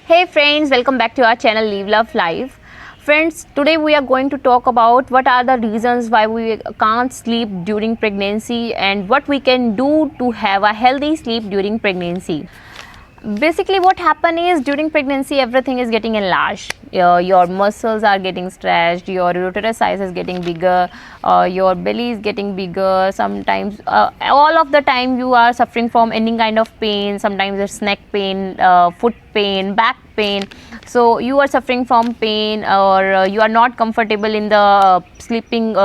Hey friends, welcome back to our channel Live Love Life. Friends, today we are going to talk about what are the reasons why we can't sleep during pregnancy and what we can do to have a healthy sleep during pregnancy. Basically what happen is during pregnancy everything is getting enlarged. Your muscles are getting stretched, your uterus size is getting bigger, your belly is getting bigger. Sometimes all of the time you are suffering from any kind of pain. Sometimes it's neck pain, foot pain, back pain. So you are suffering from pain, or you are not comfortable in the sleeping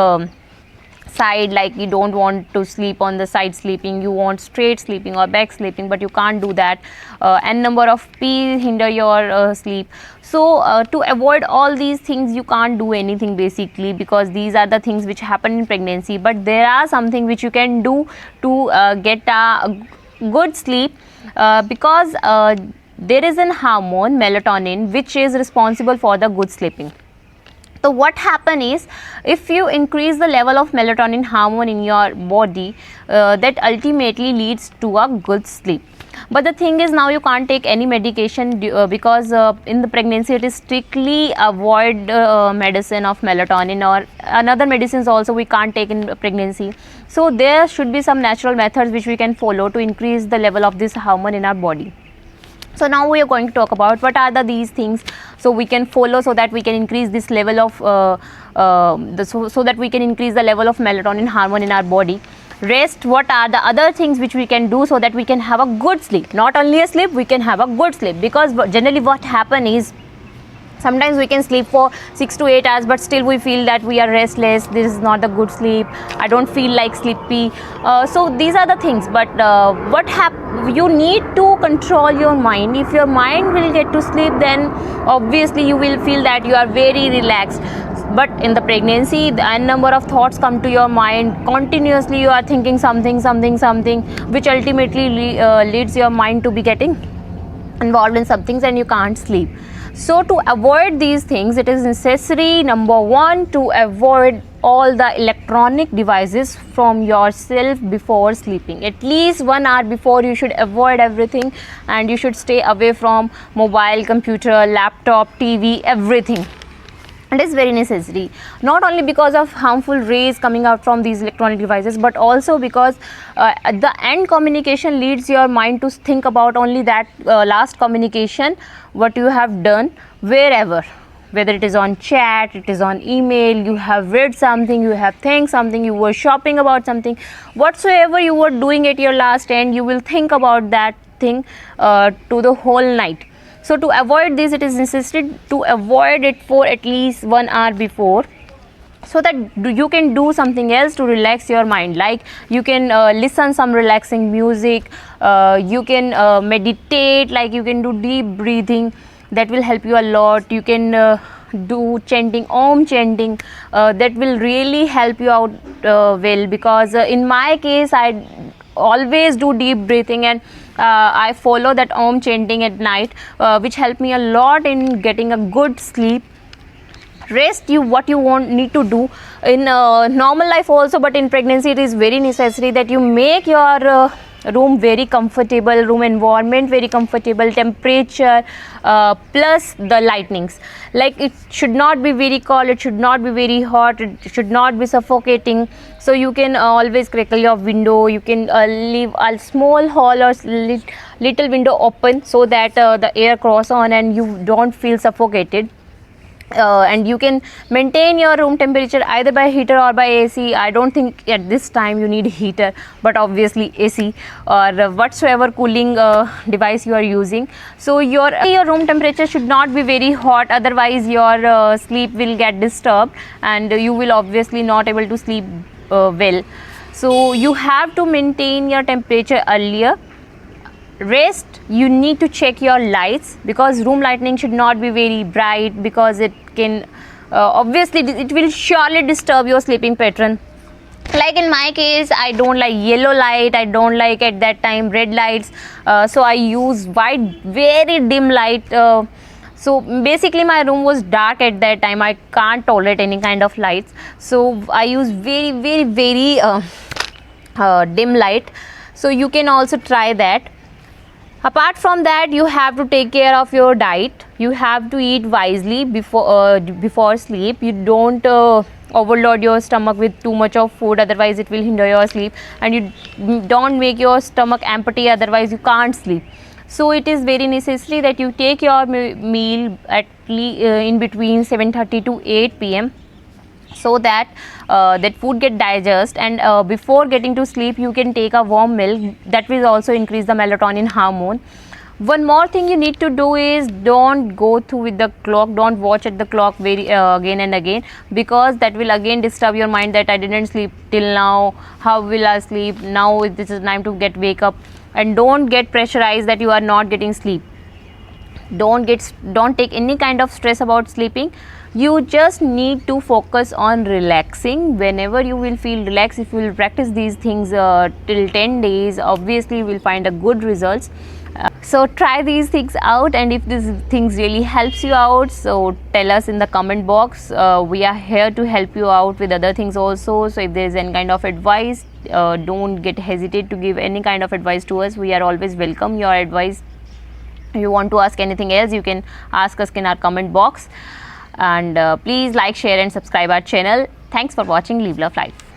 side, like you don't want to sleep on the side sleeping, you want straight sleeping or back sleeping, but you can't do that. N number of P's hinder your sleep. So to avoid all these things you can't do anything basically, because these are the things which happen in pregnancy. But there are something which you can do to get a good sleep, because there is an hormone melatonin which is responsible for the good sleeping. So what happen is, if you increase the level of melatonin hormone in your body, that ultimately leads to a good sleep. But the thing is, now you can't take any medication because in the pregnancy it is strictly avoid medicine of melatonin, or another medicines also we can't take in pregnancy. So there should be some natural methods which we can follow to increase the level of this hormone in our body. So now we are going to talk about what are these things so we can follow, so that we can increase this level of so that we can increase the level of melatonin hormone in our body. Rest, what are the other things which we can do so that we can have a good sleep? Not only a sleep, we can have a good sleep, because generally what happen is, sometimes we can sleep for 6 to 8 hours, but still we feel that we are restless. This is not a good sleep. I don't feel like sleepy. So these are the things. But you need to control your mind. If your mind will get to sleep, then obviously you will feel that you are very relaxed. But in the pregnancy, the number of thoughts come to your mind continuously. You are thinking something, which ultimately leads your mind to be getting involved in some things, and you can't sleep. So to avoid these things, it is necessary, number one, to avoid all the electronic devices from yourself before sleeping. At least 1 hour before you should avoid everything, and you should stay away from mobile, computer, laptop, TV, everything. It is very necessary, not only because of harmful rays coming out from these electronic devices, but also because the end communication leads your mind to think about only that last communication what you have done, wherever, whether it is on chat, it is on email, you have read something, you have think something, you were shopping about something, whatsoever you were doing at your last end, you will think about that thing to the whole night. So to avoid this, it is necessary to avoid it for at least 1 hour before, so that you can do something else to relax your mind. Like you can listen some relaxing music, you can meditate, like you can do deep breathing, that will help you a lot. You can do chanting, om chanting, that will really help you out well, because in my case I always do deep breathing, and I follow that om chanting at night, which help me a lot in getting a good sleep. Rest, what you need to do in normal life also, but in pregnancy it is very necessary that you make your room very comfortable, room environment very comfortable, temperature plus the lightnings. Like it should not be very cold, it should not be very hot, it should not be suffocating. So you can always crackle your window, you can leave a small hall or little window open, so that the air cross on and you don't feel suffocated. And you can maintain your room temperature either by heater or by AC. I don't think at this time you need heater, but obviously AC or whatsoever cooling device you are using. So your room temperature should not be very hot, otherwise your sleep will get disturbed and you will obviously not able to sleep well. So you have to maintain your temperature earlier. Rest, you need to check your lights, because room lighting should not be very bright, because it can obviously it will surely disturb your sleeping pattern. Like in my case, I don't like yellow light, I don't like at that time red lights, so I use white, very dim light. So basically my room was dark at that time, I can't tolerate any kind of lights, so I use very dim light. So you can also try that. Apart from that, you have to take care of your diet. You have to eat wisely before sleep. You don't overload your stomach with too much of food, otherwise it will hinder your sleep. And you don't make your stomach empty, otherwise you can't sleep. So it is very necessary that you take your meal at least in between 7:30 to 8 p.m. so that that food get digest, and before getting to sleep you can take a warm milk. That will also increase the melatonin hormone. One more thing you need to do is don't go through with the clock. Don't watch at the clock very again and again, because that will again disturb your mind that I didn't sleep till now, how will I sleep now, this is time to get wake up. And don't get pressurized that you are not getting sleep. Don't take any kind of stress about sleeping. You just need to focus on relaxing. Whenever you will feel relaxed, if you will practice these things till 10 days, obviously you will find a good results. So try these things out, and if these things really helps you out, so tell us in the comment box. We are here to help you out with other things also. So if there is any kind of advice, don't get hesitate to give any kind of advice to us. We are always welcome your advice. If you want to ask anything else, you can ask us in our comment box. And please like, share and subscribe our channel. Thanks for watching Live Love Life.